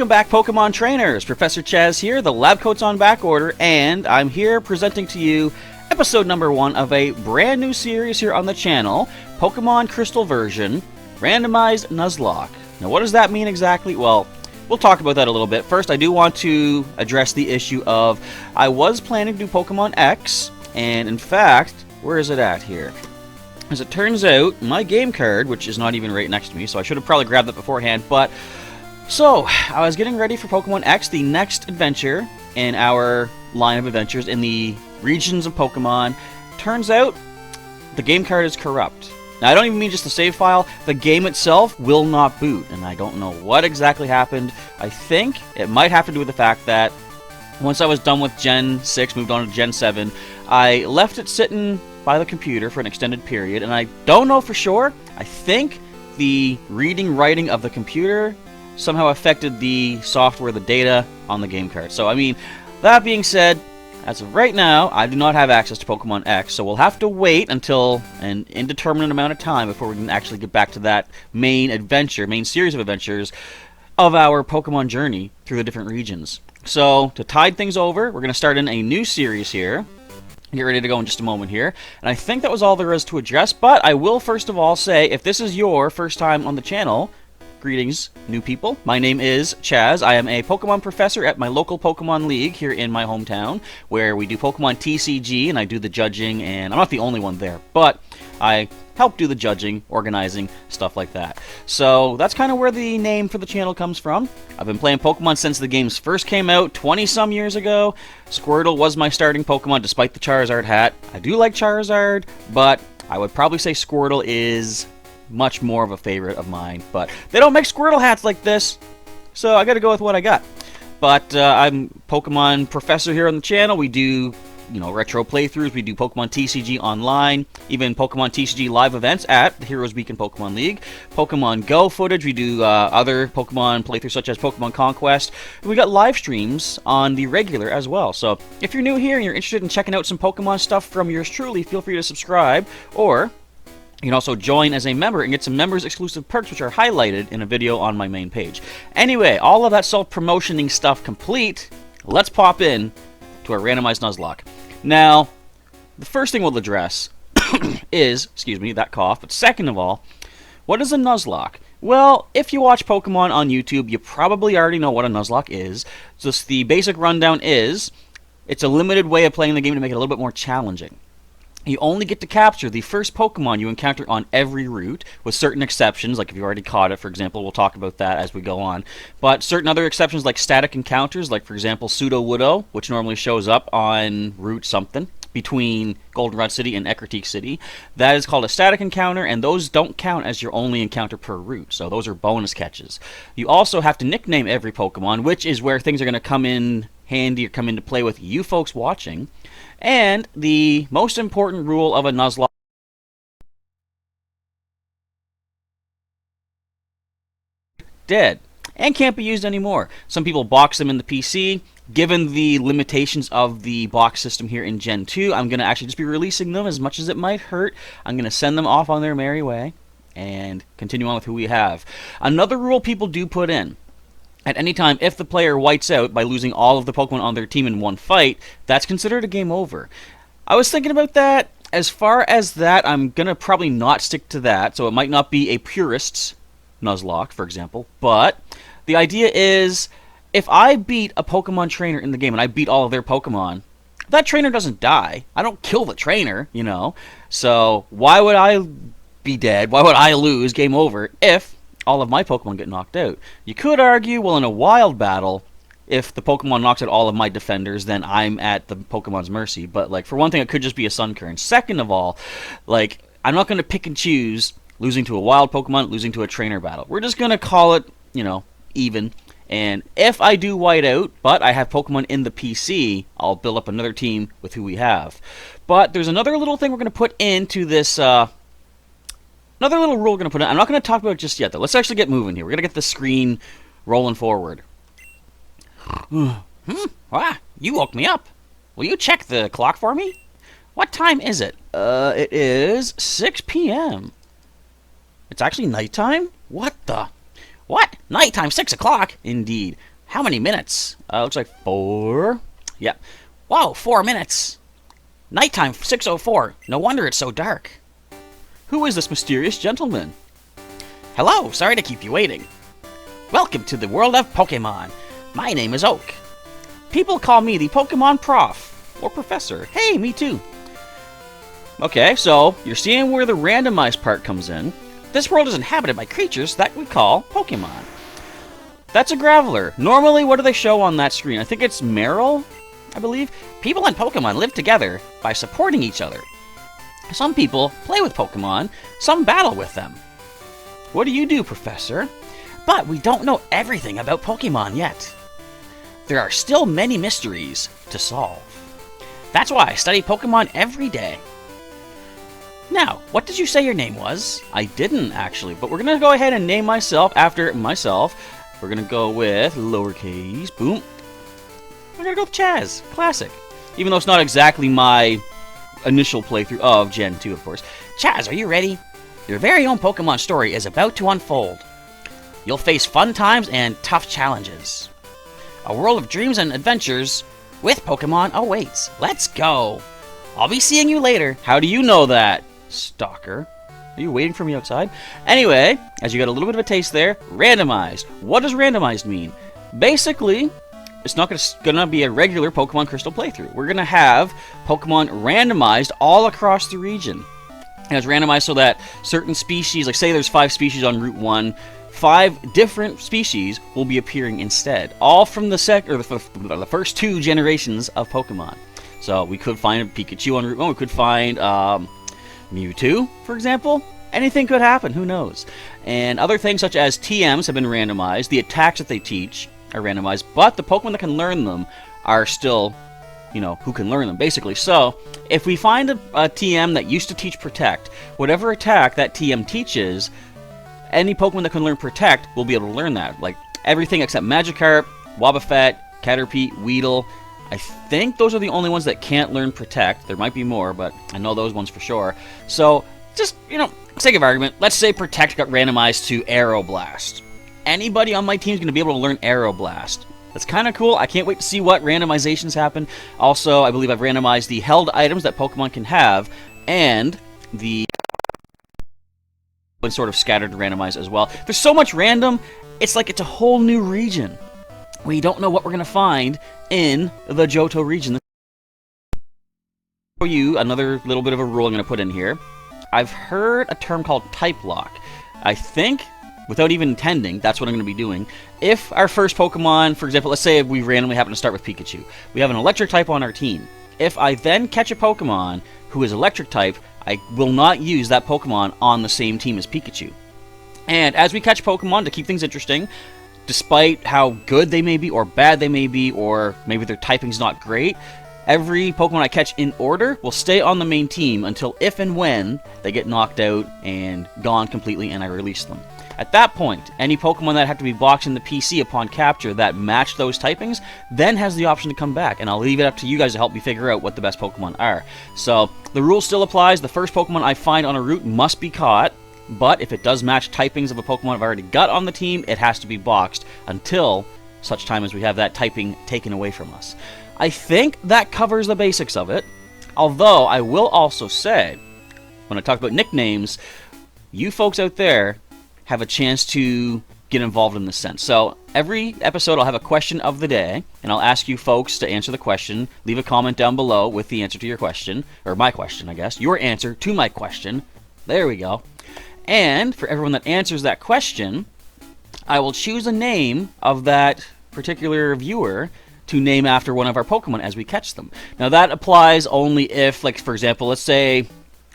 Welcome back, Pokemon Trainers! Professor Chaz here, the lab coat's on back order, and I'm here presenting to you episode number 1 of a brand new series here on the channel, Pokemon Crystal version, Randomized Nuzlocke. Now what does that mean exactly? Well, we'll talk about that a little bit. First, I do want to address the issue of, I was planning to do Pokemon X, and in fact, where is it at here? As it turns out, my game card, which is not even right next to me, so I should have probably grabbed that beforehand, but so, I was getting ready for Pokemon X, the next adventure in our line of adventures in the regions of Pokemon. Turns out, the game card is corrupt. Now, I don't even mean just the save file, the game itself will not boot, and I don't know what exactly happened. I think it might have to do with the fact that once I was done with Gen 6, moved on to Gen 7, I left it sitting by the computer for an extended period, and I don't know for sure. I think the reading, writing of the computer somehow affected the software, the data on the game card. So, I mean, that being said, as of right now, I do not have access to Pokemon X, so we'll have to wait until an indeterminate amount of time before we can actually get back to that main adventure, main series of adventures of our Pokemon journey through the different regions. So, to tide things over, we're going to start in a new series here. Get ready to go in just a moment here. And I think that was all there is to address, but I will first of all say, if this is your first time on the channel, greetings, new people. My name is Chaz. I am a Pokemon professor at my local Pokemon League here in my hometown, where we do Pokemon TCG, and I do the judging, and I'm not the only one there, but I help do the judging, organizing, stuff like that. So that's kind of where the name for the channel comes from. I've been playing Pokemon since the games first came out 20-some years ago. Squirtle was my starting Pokemon, despite the Charizard hat. I do like Charizard, but I would probably say Squirtle is much more of a favorite of mine, but they don't make Squirtle hats like this, so I gotta go with what I got. But I'm Pokemon professor here on the channel. We do, retro playthroughs, we do Pokemon TCG online, even Pokemon TCG live events at the Heroes Week in Pokemon League, Pokemon Go footage, we do other Pokemon playthroughs such as Pokemon Conquest, and we got live streams on the regular as well. So if you're new here and you're interested in checking out some Pokemon stuff from yours truly, feel free to subscribe, or you can also join as a member and get some members exclusive perks which are highlighted in a video on my main page. Anyway, all of that self-promotioning stuff complete, let's pop in to our randomized Nuzlocke. Now, the first thing we'll address is, excuse me, that cough, but second of all, what is a Nuzlocke? Well, if you watch Pokemon on YouTube, you probably already know what a Nuzlocke is. Just the basic rundown is, it's a limited way of playing the game to make it a little bit more challenging. You only get to capture the first Pokemon you encounter on every route, with certain exceptions, like if you already caught it, for example. We'll talk about that as we go on. But certain other exceptions, like static encounters, like for example Sudowoodo, which normally shows up on Route something between Goldenrod City and Ecruteak City. That is called a static encounter, and those don't count as your only encounter per route, so those are bonus catches. You also have to nickname every Pokemon, which is where things are going to come in handy or come into play with you folks watching. And the most important rule of a Nuzlocke dead and can't be used anymore. Some people box them in the PC. Given the limitations of the box system here in Gen 2, I'm going to actually just be releasing them as much as it might hurt. I'm going to send them off on their merry way and continue on with who we have. Another rule people do put in: at any time, if the player whites out by losing all of the Pokemon on their team in one fight, that's considered a game over. I was thinking about that. As far as that, I'm going to probably not stick to that, so it might not be a purist's Nuzlocke, for example, but the idea is, if I beat a Pokemon trainer in the game and I beat all of their Pokemon, that trainer doesn't die. I don't kill the trainer, so why would I be dead? Why would I lose? Game over if all of my Pokemon get knocked out. You could argue, well, in a wild battle, if the Pokemon knocks out all of my defenders, then I'm at the Pokemon's mercy. But, for one thing, it could just be a Sunkern. Second of all, I'm not going to pick and choose losing to a wild Pokemon, losing to a trainer battle. We're just going to call it, even. And if I do white out, but I have Pokemon in the PC, I'll build up another team with who we have. But there's another little thing we're going to put into this, another little rule we're going to put in. I'm not going to talk about it just yet, though. Let's actually get moving here. We're going to get the screen rolling forward. Ah, you woke me up. Will you check the clock for me? What time is it? It is 6 p.m. It's actually nighttime? What the? What? Nighttime, 6 o'clock? Indeed. How many minutes? Looks like 4. Yep. Whoa, 4 minutes. Nighttime, 6:04. No wonder it's so dark. Who is this mysterious gentleman? Hello, sorry to keep you waiting. Welcome to the world of Pokemon. My name is Oak. People call me the Pokemon Prof, or Professor. Hey, me too. Okay, so you're seeing where the randomized part comes in. This world is inhabited by creatures that we call Pokemon. That's a Graveler. Normally, what do they show on that screen? I think it's Meryl, I believe. People and Pokemon live together by supporting each other. Some people play with Pokemon, some battle with them. What do you do, Professor? But we don't know everything about Pokemon yet. There are still many mysteries to solve. That's why I study Pokemon every day. Now, what did you say your name was? I didn't, actually, but we're going to go ahead and name myself after myself. We're going to go with lowercase, boom. We're going to go with Chaz, classic. Even though it's not exactly my initial playthrough of Gen 2, of course. Chaz, are you ready? Your very own Pokemon story is about to unfold. You'll face fun times and tough challenges. A world of dreams and adventures with Pokemon awaits. Let's go! I'll be seeing you later. How do you know that, stalker? Are you waiting for me outside? Anyway, as you got a little bit of a taste there, randomized. What does randomized mean? Basically, it's not gonna be a regular Pokemon Crystal playthrough. We're gonna have Pokemon randomized all across the region. And it's randomized so that certain species, like say there's 5 species on Route 1, 5 different species will be appearing instead. All from the first 2 generations of Pokemon. So we could find a Pikachu on Route 1, we could find Mewtwo, for example. Anything could happen, who knows. And other things such as TMs have been randomized, the attacks that they teach are randomized, but the Pokemon that can learn them are still, you know, who can learn them, basically. So, if we find a TM that used to teach Protect, whatever attack that TM teaches, any Pokemon that can learn Protect will be able to learn that. Like, everything except Magikarp, Wobbuffet, Caterpie, Weedle. I think those are the only ones that can't learn Protect. There might be more, but I know those ones for sure. So, just, you know, sake of argument, let's say Protect got randomized to Aeroblast. Anybody on my team is going to be able to learn Aeroblast. That's kind of cool. I can't wait to see what randomizations happen. Also, I believe I've randomized the held items that Pokemon can have, and the sort of scattered randomized as well. There's so much random, it's like it's a whole new region. We don't know what we're going to find in the Johto region. For you, another little bit of a rule I'm going to put in here. I've heard a term called type lock. I think, without even intending, that's what I'm going to be doing. If our first Pokemon, for example, let's say we randomly happen to start with Pikachu. We have an electric type on our team. If I then catch a Pokemon who is electric type, I will not use that Pokemon on the same team as Pikachu. And as we catch Pokemon, to keep things interesting, despite how good they may be, or bad they may be, or maybe their typing's not great, every Pokemon I catch in order will stay on the main team until if and when they get knocked out and gone completely and I release them. At that point, any Pokemon that have to be boxed in the PC upon capture that match those typings then has the option to come back, and I'll leave it up to you guys to help me figure out what the best Pokemon are. So, the rule still applies. The first Pokemon I find on a route must be caught, but if it does match typings of a Pokemon I've already got on the team, it has to be boxed until such time as we have that typing taken away from us. I think that covers the basics of it, although I will also say, when I talk about nicknames, you folks out there have a chance to get involved in this sense. So every episode I'll have a question of the day, and I'll ask you folks to answer the question. Leave a comment down below with the answer to your question, or my question, I guess. Your answer to my question. There we go. And for everyone that answers that question, I will choose a name of that particular viewer to name after one of our Pokemon as we catch them. Now that applies only if, like, for example, let's say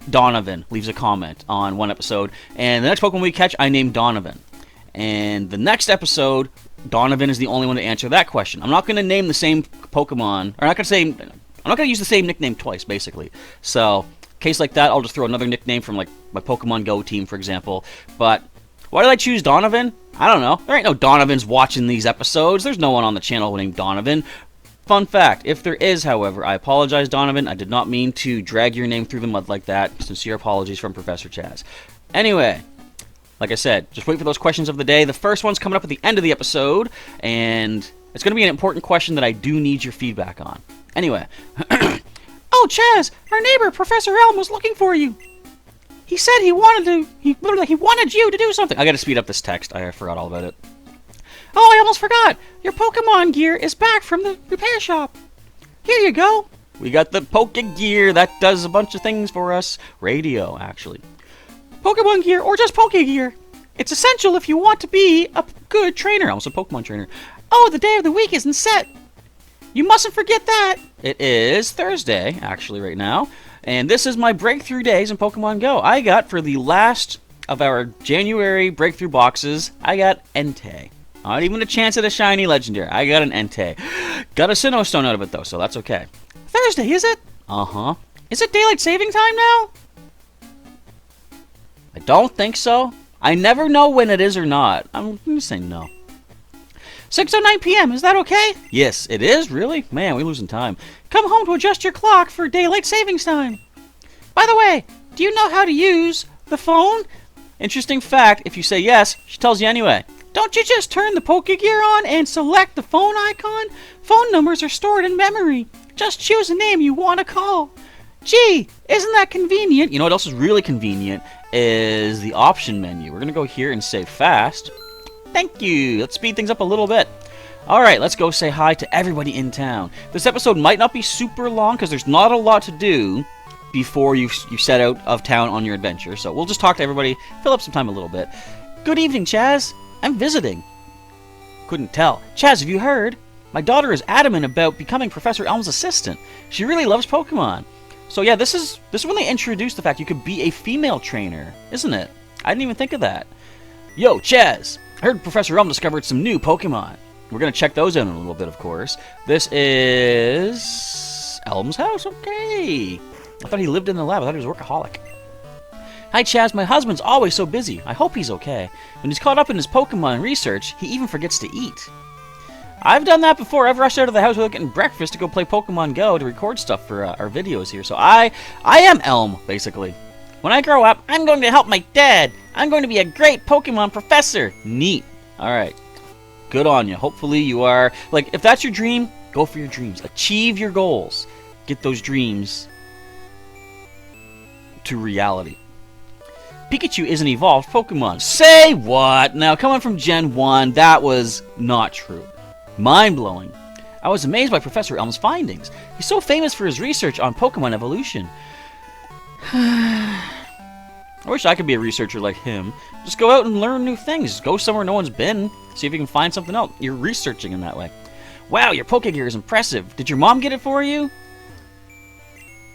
Donovan leaves a comment on one episode, and the next Pokemon we catch, I name Donovan. And the next episode, Donovan is the only one to answer that question. I'm not going to name the same Pokemon, or I'm not going to use the same nickname twice, basically. So, case like that, I'll just throw another nickname from, like, my Pokemon Go team, for example. But why did I choose Donovan? I don't know. There ain't no Donovans watching these episodes. There's no one on the channel named Donovan. Fun fact, if there is, however, I apologize, Donovan. I did not mean to drag your name through the mud like that. Sincere apologies from Professor Chaz. Anyway, like I said, just wait for those questions of the day. The first one's coming up at the end of the episode, and It's going to be an important question that I do need your feedback on. Anyway. Oh, Chaz, our neighbor, Professor Elm, was looking for you. He said he wanted you to do something. I got to speed up this text. I forgot all about it. Oh, I almost forgot. Your Pokemon gear is back from the repair shop. Here you go. We got the Poke Gear that does a bunch of things for us. Radio, actually. Pokemon gear or just Poke Gear. It's essential if you want to be a good trainer. Also, Pokemon trainer. Oh, the day of the week isn't set. You mustn't forget that. It is Thursday, actually, right now. And this is my breakthrough days in Pokemon Go. I got, for the last of our January breakthrough boxes, I got Entei. Not even a chance at a shiny legendary. I got an Entei. Got a Sinnoh Stone out of it, though, so that's okay. Thursday, is it? Uh-huh. Is it daylight saving time now? I don't think so. I never know when it is or not. I'm going to say no. 6:09 p.m. Is that okay? Yes, it is. Really? Man, we're losing time. Come home to adjust your clock for daylight savings time. By the way, do you know how to use the phone? Interesting fact, if you say yes, she tells you anyway. Don't you just turn the Pokegear on and select the phone icon? Phone numbers are stored in memory. Just choose a name you want to call. Gee, isn't that convenient? You know what else is really convenient is the option menu. We're going to go here and say fast. Thank you. Let's speed things up a little bit. Alright, let's go say hi to everybody in town. This episode might not be super long because there's not a lot to do before you set out of town on your adventure. So we'll just talk to everybody, fill up some time a little bit. Good evening, Chaz. I'm visiting. Couldn't tell. Chaz, have you heard? My daughter is adamant about becoming Professor Elm's assistant. She really loves Pokemon. So yeah, this is when they introduced the fact you could be a female trainer, isn't it? I didn't even think of that. Yo, Chaz, I heard Professor Elm discovered some new Pokemon. We're going to check those out in a little bit, of course. This is Elm's house. Okay. I thought he lived in the lab. I thought he was a workaholic. Hi, Chaz. My husband's always so busy. I hope he's okay. When he's caught up in his Pokemon research, he even forgets to eat. I've done that before. I've rushed out of the house without getting breakfast to go play Pokemon Go to record stuff for our videos here. So I am Elm, basically. When I grow up, I'm going to help my dad. I'm going to be a great Pokemon professor. Neat. All right. Good on you. Hopefully you are... Like, if that's your dream, go for your dreams. Achieve your goals. Get those dreams to reality. Pikachu is an evolved Pokemon. Say what? Now, coming from Gen 1, that was not true. Mind-blowing. I was amazed by Professor Elm's findings. He's so famous for his research on Pokemon evolution. I wish I could be a researcher like him. Just go out and learn new things. Go somewhere no one's been. See if you can find something else. You're researching in that way. Wow, your Pokegear is impressive. Did your mom get it for you?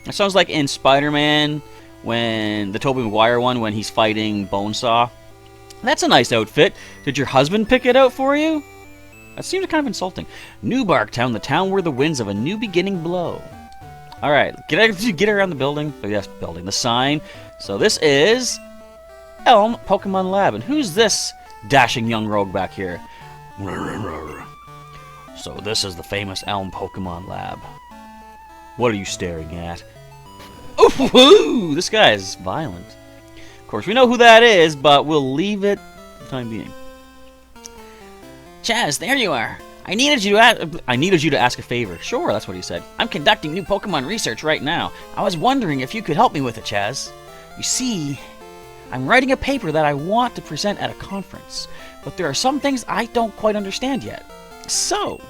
That sounds like in Spider-Man, when the Tobey Maguire one, when he's fighting Bonesaw. That's a nice outfit. Did your husband pick it out for you? That seems kind of insulting. New Barktown, the town where the winds of a new beginning blow. Alright, get around the building. Oh, yes, building. The sign. So this is Elm Pokemon Lab. And who's this dashing young rogue back here? So this is the famous Elm Pokemon Lab. What are you staring at? Ooh, this guy is violent. Of course, we know who that is, but we'll leave it for the time being. Chaz, there you are. I needed you to ask a favor. Sure, that's what he said. I'm conducting new Pokemon research right now. I was wondering if you could help me with it, Chaz. You see, I'm writing a paper that I want to present at a conference, but there are some things I don't quite understand yet. So,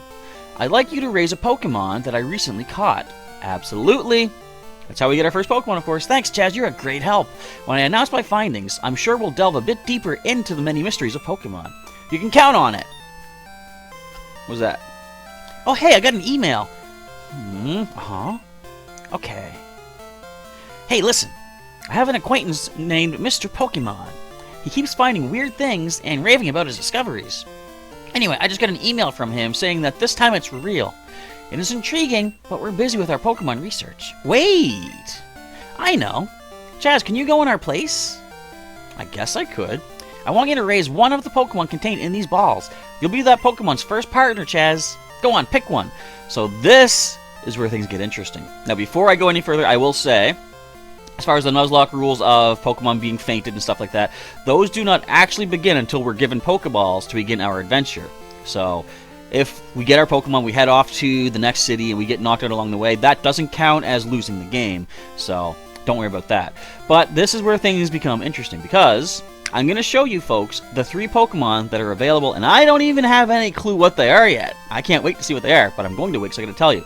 I'd like you to raise a Pokemon that I recently caught. Absolutely. That's how we get our first Pokemon, of course. Thanks, Chaz. You're a great help. When I announce my findings, I'm sure we'll delve a bit deeper into the many mysteries of Pokemon. You can count on it. What was that? Oh, hey, I got an email. Okay. Hey, listen. I have an acquaintance named Mr. Pokemon. He keeps finding weird things and raving about his discoveries. Anyway, I just got an email from him saying that this time it's real. It is intriguing, but we're busy with our Pokemon research. Wait! I know. Chaz, can you go in our place? I guess I could. I want you to raise one of the Pokemon contained in these balls. You'll be that Pokemon's first partner, Chaz. Go on, pick one. So this is where things get interesting. Now, before I go any further, I will say, as far as the Nuzlocke rules of Pokemon being fainted and stuff like that, those do not actually begin until we're given Pokeballs to begin our adventure. So, if we get our Pokemon, we head off to the next city, and we get knocked out along the way, that doesn't count as losing the game. So don't worry about that. But this is where things become interesting, because I'm going to show you folks the 3 Pokemon that are available, and I don't even have any clue what they are yet. I can't wait to see what they are, but I'm going to wait, so I'm going to tell you.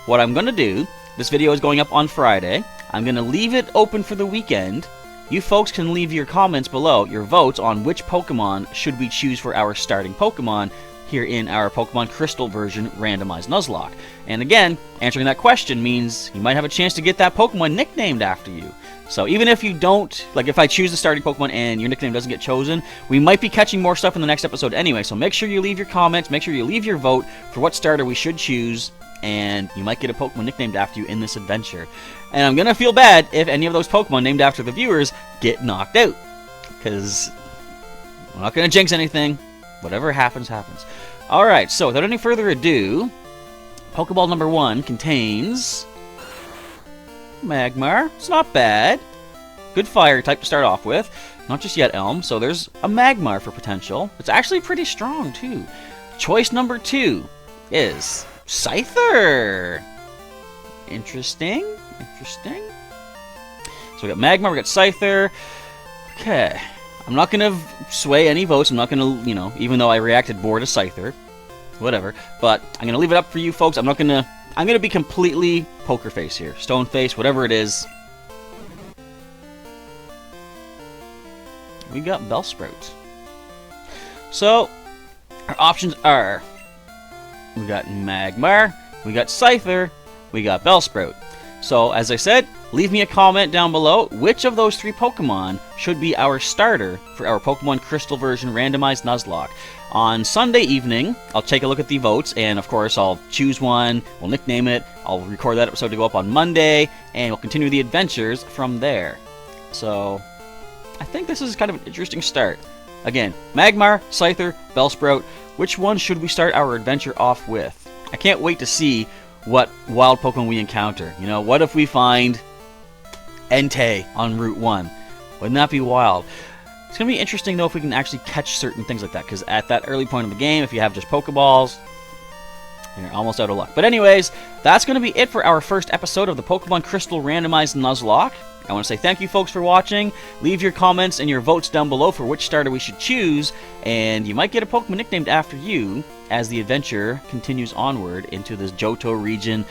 What I'm going to do, this video is going up on Friday. I'm going to leave it open for the weekend. You folks can leave your comments below, your votes on which Pokemon should we choose for our starting Pokemon here in our Pokemon Crystal version Randomized Nuzlocke. And again, answering that question means you might have a chance to get that Pokemon nicknamed after you. So even if you don't, like if I choose the starting Pokemon and your nickname doesn't get chosen, we might be catching more stuff in the next episode anyway. So make sure you leave your comments, make sure you leave your vote for what starter we should choose, and you might get a Pokemon nicknamed after you in this adventure. And I'm going to feel bad if any of those Pokemon named after the viewers get knocked out, because I'm not going to jinx anything. Whatever happens, happens. Alright, so without any further ado, Pokeball number 1 contains Magmar. It's not bad. Good fire type to start off with. Not just yet Elm, so there's a Magmar for potential. It's actually pretty strong, too. Choice number 2 is Scyther. Interesting. Interesting. So we got Magmar, we got Scyther. Okay. I'm not going to sway any votes. I'm not going to, you know, even though I reacted more to Scyther. Whatever. But I'm going to leave it up for you folks. I'm going to be completely poker face here. Stone face, whatever it is. We got Bellsprout. So, our options are, we got Magmar, we got Scyther, we got Bellsprout. So, as I said, leave me a comment down below. Which of those 3 Pokemon should be our starter for our Pokemon Crystal version Randomized Nuzlocke? On Sunday evening, I'll take a look at the votes, and of course, I'll choose one, we'll nickname it, I'll record that episode to go up on Monday, and we'll continue the adventures from there. So, I think this is kind of an interesting start. Again, Magmar, Scyther, Bellsprout, which one should we start our adventure off with? I can't wait to see what wild Pokemon we encounter. You know, what if we find Entei on Route 1? Wouldn't that be wild? It's going to be interesting, though, if we can actually catch certain things like that, because at that early point of the game, if you have just Pokeballs, you're almost out of luck. But anyways, that's going to be it for our first episode of the Pokemon Crystal Randomized Nuzlocke. I want to say thank you, folks, for watching. Leave your comments and your votes down below for which starter we should choose, and you might get a Pokemon nicknamed after you as the adventure continues onward into this Johto region.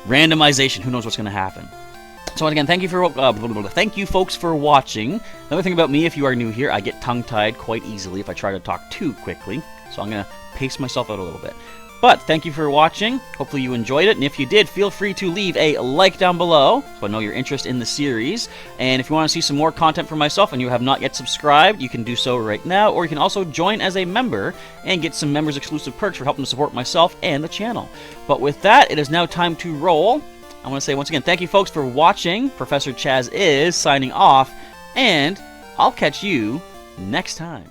Randomization, who knows what's going to happen. So again, thank you folks for watching. Another thing about me, if you are new here, I get tongue-tied quite easily if I try to talk too quickly, so I'm going to pace myself out a little bit. But thank you for watching. Hopefully you enjoyed it, and if you did, feel free to leave a like down below so I know your interest in the series. And if you want to see some more content from myself and you have not yet subscribed, you can do so right now, or you can also join as a member and get some members exclusive perks for helping to support myself and the channel. But with that, it is now time to roll. I want to say once again, thank you folks for watching. Professor Chaz is signing off, and I'll catch you next time.